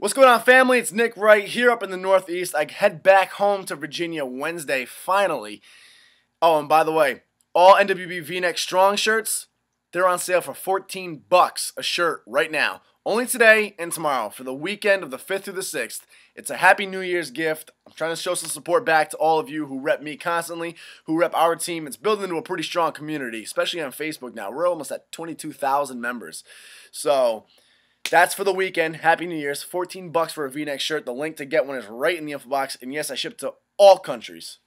What's going on, family? It's Nick right here up in the Northeast. I head back home to Virginia Wednesday, finally. Oh, and by the way, all NWB V-neck strong shirts, they're on sale for $14 a shirt right now. Only today and tomorrow for the weekend of the 5th through the 6th. It's a Happy New Year's gift. I'm trying to show some support back to all of you who rep me constantly, who rep our team. It's building into a pretty strong community, especially on Facebook now. We're almost at 22,000 members. So that's for the weekend. Happy New Year's. $14 for a V-neck shirt. The link to get one is right in the info box. And yes, I ship to all countries.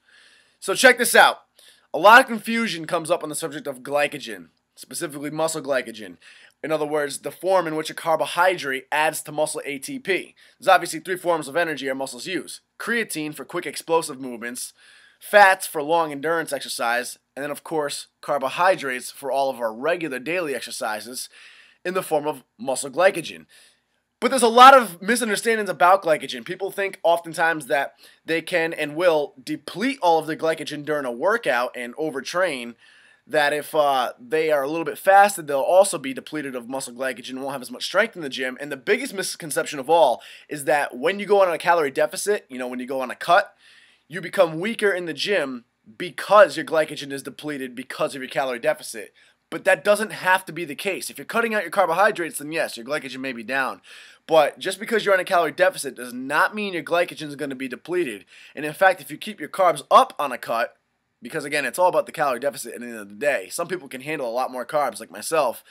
So check this out. A lot of confusion comes up on the subject of glycogen, specifically muscle glycogen. In other words, the form in which a carbohydrate adds to muscle ATP. There's obviously three forms of energy our muscles use. Creatine for quick explosive movements, fats for long endurance exercise, and then of course carbohydrates for all of our regular daily exercises in the form of muscle glycogen. But there's a lot of misunderstandings about glycogen. People think oftentimes that they can and will deplete all of the glycogen during a workout and overtrain, that if they are a little bit fasted, they'll also be depleted of muscle glycogen and won't have as much strength in the gym. And the biggest misconception of all is that when you go on a calorie deficit, when you go on a cut, you become weaker in the gym because your glycogen is depleted because of your calorie deficit. But that doesn't have to be the case. If you're cutting out your carbohydrates, then yes, your glycogen may be down. But just because you're on a calorie deficit does not mean your glycogen is going to be depleted. And in fact, if you keep your carbs up on a cut, because again, it's all about the calorie deficit at the end of the day. Some people can handle a lot more carbs, like myself.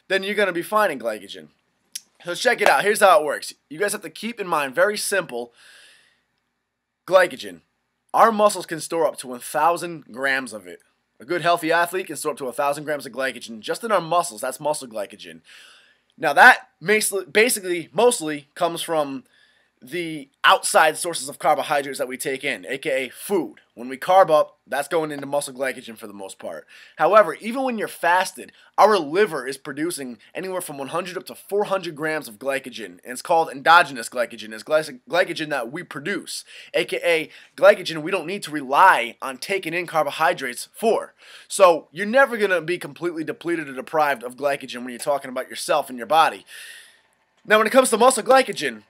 Then you're going to be fine in glycogen. So check it out. Here's how it works. You guys have to keep in mind, very simple, glycogen. Our muscles can store up to 1,000 grams of it. A good healthy athlete can store up to 1,000 grams of glycogen just in our muscles. That's muscle glycogen. Now that basically mostly comes from the outside sources of carbohydrates that we take in, aka food. When we carb up, that's going into muscle glycogen for the most part. However, even when you're fasted, our liver is producing anywhere from 100 up to 400 grams of glycogen, and it's called endogenous glycogen. It's glycogen that we produce, aka glycogen we don't need to rely on taking in carbohydrates for. So you're never going to be completely depleted or deprived of glycogen when you're talking about yourself and your body. Now when it comes to muscle glycogen,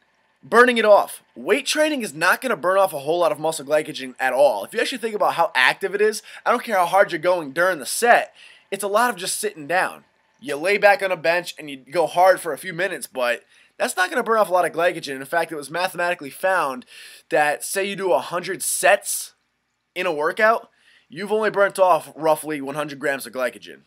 burning it off. Weight training is not going to burn off a whole lot of muscle glycogen at all. If you actually think about how active it is, I don't care how hard you're going during the set, it's a lot of just sitting down. You lay back on a bench and you go hard for a few minutes, but that's not going to burn off a lot of glycogen. In fact, it was mathematically found that, say you do 100 sets in a workout, you've only burnt off roughly 100 grams of glycogen.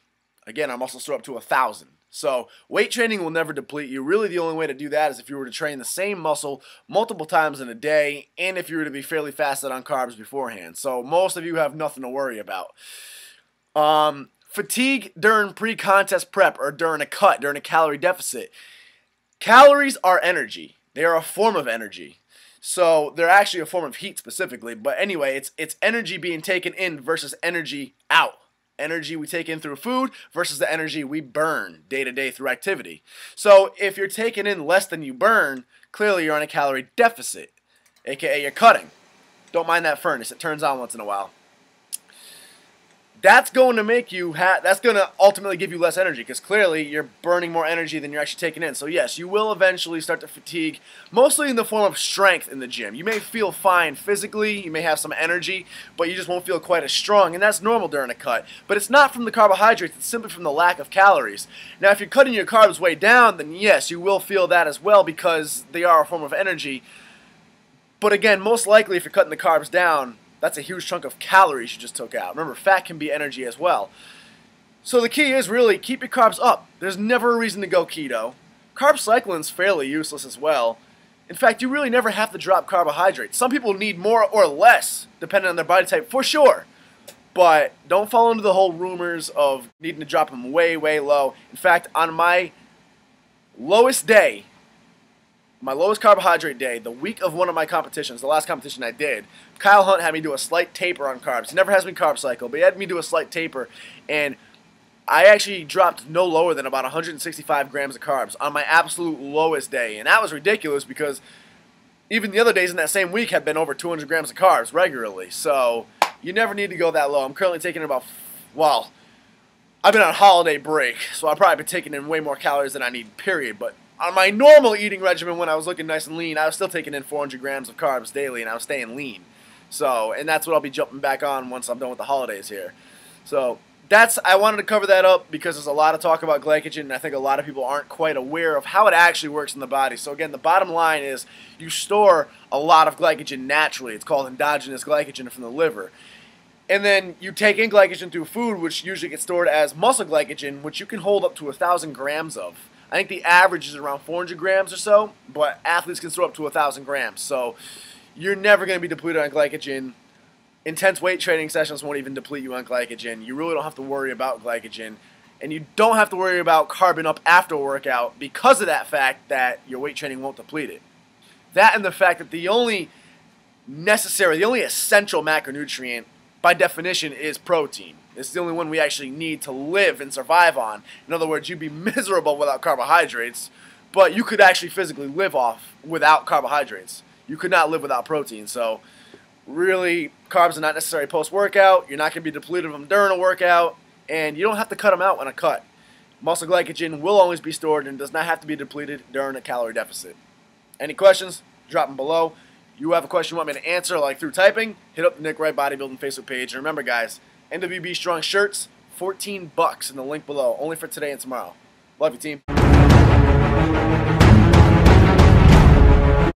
Again, our muscles store up to 1,000. So weight training will never deplete you. Really, the only way to do that is if you were to train the same muscle multiple times in a day, and if you were to be fairly fasted on carbs beforehand. So most of you have nothing to worry about. Fatigue during pre-contest prep or during a cut, during a calorie deficit. Calories are energy. They are a form of energy. So they're actually a form of heat specifically. But anyway, it's energy being taken in versus energy out. Energy we take in through food versus the energy we burn day to day through activity. So if you're taking in less than you burn, clearly you're on a calorie deficit, aka you're cutting. Don't mind that furnace, it turns on once in a while. That's going to make you that's going to ultimately give you less energy, because clearly you're burning more energy than you're actually taking in. So yes, you will eventually start to fatigue, mostly in the form of strength in the gym. You may feel fine physically, you may have some energy, but you just won't feel quite as strong, and that's normal during a cut. But it's not from the carbohydrates, it's simply from the lack of calories. Now if you're cutting your carbs way down, then yes, you will feel that as well, because they are a form of energy. But again, most likely if you're cutting the carbs down, that's a huge chunk of calories you just took out. Remember, fat can be energy as well. So the key is really keep your carbs up. There's never a reason to go keto. Carb cycling is fairly useless as well. In fact, you really never have to drop carbohydrates. Some people need more or less, depending on their body type, for sure. But don't fall into the whole rumors of needing to drop them way, way low. In fact, on my lowest day, my lowest carbohydrate day, the week of one of my competitions, the last competition I did, Kyle Hunt had me do a slight taper on carbs. He never has me carb cycle, but he had me do a slight taper, and I actually dropped no lower than about 165 grams of carbs on my absolute lowest day, and that was ridiculous because even the other days in that same week had been over 200 grams of carbs regularly, so you never need to go that low. I'm currently taking about, well, I've been on holiday break, so I've probably been taking in way more calories than I need, period, but on my normal eating regimen when I was looking nice and lean, I was still taking in 400 grams of carbs daily, and I was staying lean. So, and that's what I'll be jumping back on once I'm done with the holidays here. So, I wanted to cover that up because there's a lot of talk about glycogen, and I think a lot of people aren't quite aware of how it actually works in the body. So again, the bottom line is you store a lot of glycogen naturally. It's called endogenous glycogen from the liver. And then you take in glycogen through food, which usually gets stored as muscle glycogen, which you can hold up to 1,000 grams of. I think the average is around 400 grams or so, but athletes can store up to 1,000 grams. So you're never going to be depleted on glycogen. Intense weight training sessions won't even deplete you on glycogen. You really don't have to worry about glycogen. And you don't have to worry about carbon up after a workout because of that fact that your weight training won't deplete it. That and the fact that the only essential macronutrient by definition is protein. It's the only one we actually need to live and survive on. In other words, you'd be miserable without carbohydrates, but you could actually physically live off without carbohydrates. You could not live without protein. So really, carbs are not necessary post-workout. You're not going to be depleted of them during a workout, and you don't have to cut them out in a cut. Muscle glycogen will always be stored and does not have to be depleted during a calorie deficit. Any questions? Drop them below. You have a question you want me to answer, like through typing, hit up the Nick Wright Bodybuilding Facebook page. And remember, guys, NWB Strong shirts, $14 in the link below, only for today and tomorrow. Love you, team.